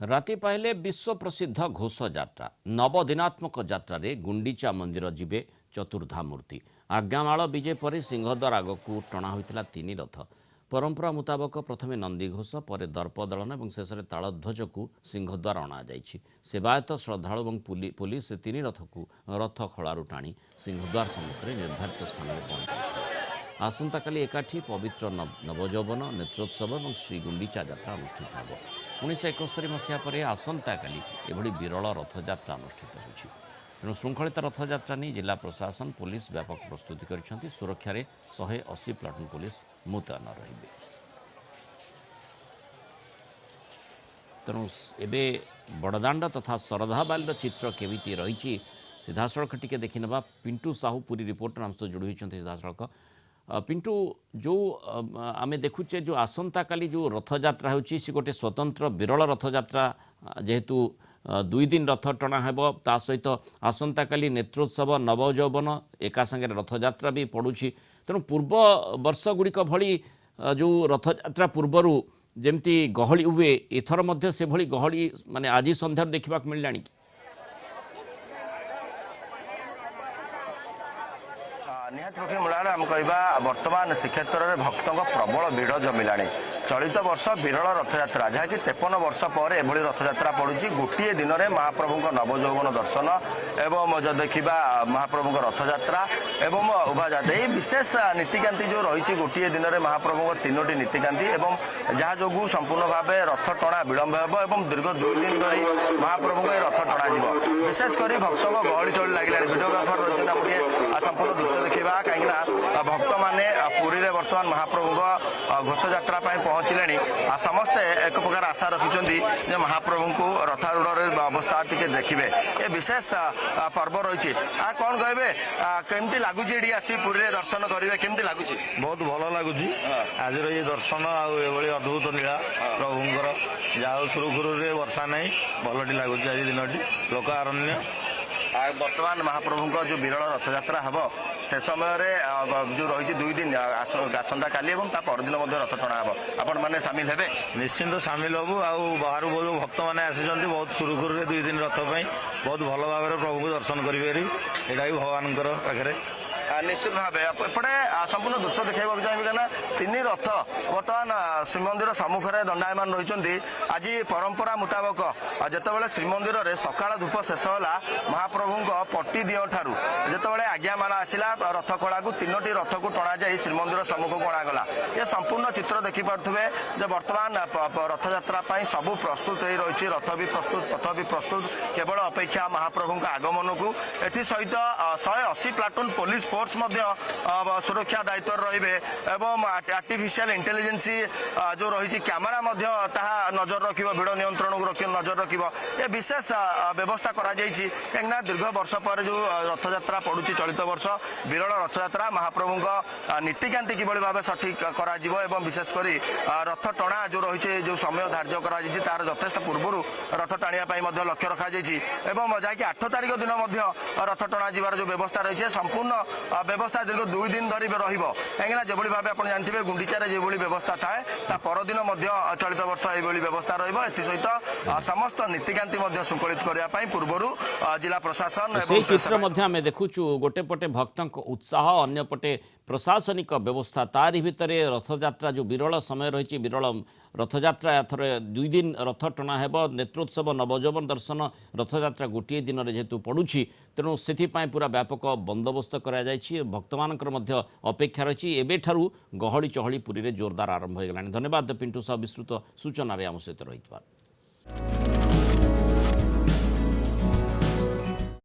राति पाइले विश्व प्रसिद्ध घोष यात्रा नवदिनात्मक यात्रा रे गुंडीचा मंदिर जीवे चतुर्धा मूर्ति आज्ञामाल विजय पर सिंहद्वार आगक टणा होता तीन रथ परंपरा मुताबक प्रथमे नंदीघोष पर दर्पदलन और शेष में तालध्वज को सिंहद्वार अणाई सेवायत श्रद्धालु और पुलिस तीन रथ को रथ खलु टाणी सिंहद्वार सम्मुख में निर्धारित स्थान में पहुंचाई। आसंता काली एकाठी पवित्र नवजौवन नेत्रोत्सव और श्रीगुंडीचा यात्रा अनुष्ठित हो। 1971 मसीहा पर आसंता काली एभली विरल रथयात्रा अनुष्ठित होछि। तेणु श्रृंखलित रथयात्रा नहीं जिला प्रशासन पुलिस व्यापक प्रस्तुति कर सुरक्षा 180 प्लाटून पुलिस मुतयन रहिबे। तेणु एबे बड़दाण्ड तथा शरधाबाली चित्र केमिति रही सीधासख टी देखी ना पिंटू साहू पूरी रिपोर्टर आम सहित जोड़ी होती सीधासख। पिंटू जो आमे देखुचे जो आसंता काली जो रथयात्रा होची सी गोटे स्वतंत्र विरल रथयात्रा जेहेतु 2 दिन रथ टणा हेबो ता सहित आसंता काली नेत्रोत्सव नवजौवन एका संगे रथयात्रा भी पड़ुछि। तेणु पूर्व वर्ष गुड़िक भली जो रथयात्रा पूर्वरु जेमती गहली हुए एथर मध्य से भली गहली माने आज संध्यार देखा मिललानी कि निहत पक्षी मूलार आम कह बर्तमान श्रीक्षेत्र में भक्तों प्रबल भिड़ जमिला चलित वर्ष विरल रथयात्रा जहाँकि 53 वर्ष पर एभली रथयात्रा पड़ुछि। गोटे दिन में महाप्रभु नवजौवन दर्शन एवं जो देखा महाप्रभु रथयात्रा एवं उभाजाते विशेष नीतिकांति जो रही गोटे दिन में महाप्रभु 3टी नीतिकांति एवं जहाँ जो संपूर्ण भाव रथ टणा विलंब हो दीर्घ 2 दिन धरी महाप्रभु रथ टणा विशेषकर भक्तों गहली चली लगे। भिडियोग्राफर रही संपूर्ण दृश्य देखा कहीं भक्त मैंने पुरी में बर्तमान महाप्रभु घोष यात्रा पहुँचले समस्ते एक प्रकार आशा रखिंट महाप्रभु को रथारूढ़ अवस्था टी देखिए ये विशेष पर्व रही कौन कहे केमती लगुच आसी पुरी दर्शन करेंगे केमती लगुच बहुत भल लगुच आज ये दर्शन आए अद्भुत नीला प्रभुंर जहाँ सुरुखुरु वर्षा नहीं भलटी लगुच आज दिन लोक आरण्य बर्तमान महाप्रभु जो विरल रथयात्रा हम से समय जो रही 2 दिन आसंता काली परदिन रथ टणा हम आपण मैंने सामिल हेबे निश्चिंत सामिल हबू बाहर जो भक्त मैंने आसी बहुत सुरुखुरु 2 दिन रथ बहुत भल भाव प्रभु को दर्शन करें यहाँ भी भगवान पाखे निश्चित भाव एपटे संपूर्ण दृश्य देखा चाहिए ना 3 रथ बर्तमान श्रीमंदिर सम्मुख में दंडायमान रही। आज परंपरा मुताबक जितेबाला श्रीमंदिर में सकाल धूप शेष होला महाप्रभु पट्टी दियों ठारू जितेबाला आज्ञामाला आसला रथ खड़ा को 3टी रथ को टणा जाए श्रीमंदिर सम्मुख को अणागला। ये संपूर्ण चित्र देखिपे जो बर्तमान रथयात्रा सबू प्रस्तुत हो रही रथ भी प्रस्तुत पथ भी प्रस्तुत केवल अपेक्षा महाप्रभु आगमन को एसहित 180 प्लाटून पुलिस फोर्स सुरक्षा दायित्व रे एवं आर्टिफिशियल इंटेलिजेंस जो रही कैमेरा नजर रख भिड़ नियंत्रण को नजर रख ये विशेष व्यवस्था करा दीर्घ वर्ष पर जो रथयात्रा पड़ुछि चलित वर्ष विरल रथयात्रा महाप्रभु नीतिकांति किभली भाव सठिक करा विशेषकर रथ टणा जो रही जो समय धार्य कर तार यथेष्ट पूर्व रथ टाणिया लक्ष्य रखा जहाँकि 8 तारिख दिन रथ टणा जीवार जो व्यवस्था रही संपूर्ण व्यवस्था दीर्घ 2 दिन धरी कहीं जो भाव आप जानते हैं गुंडीचार जो व्यवस्था थाए परदिन चलित वर्ष ये व्यवस्था रहित समस्त नीतिकांति श्रृंखलित करने पूर्व जिला प्रशासन चित्र देखुचु गोटे पटे भक्तों उत्साह अन्य पटे प्रशासनिक व्यवस्था तारि भितर रथयात्रा जो विरल समय रही विरल रथयात्रा एथर 2 दिन रथ टणा हेब नेत्रोत्सव नवजौवन दर्शन रथयात्रा गोटे दिन में जेहेतु पड़ुछि तेणु से पूरा व्यापक बंदोबस्त करा भक्त मान अपेक्षा रही एबेठारू गहली चहली पुरी में जोरदार आरंभ हो गलानी। धन्यवाद पिंटू साहू विस्तृत सूचना आम सहित रही।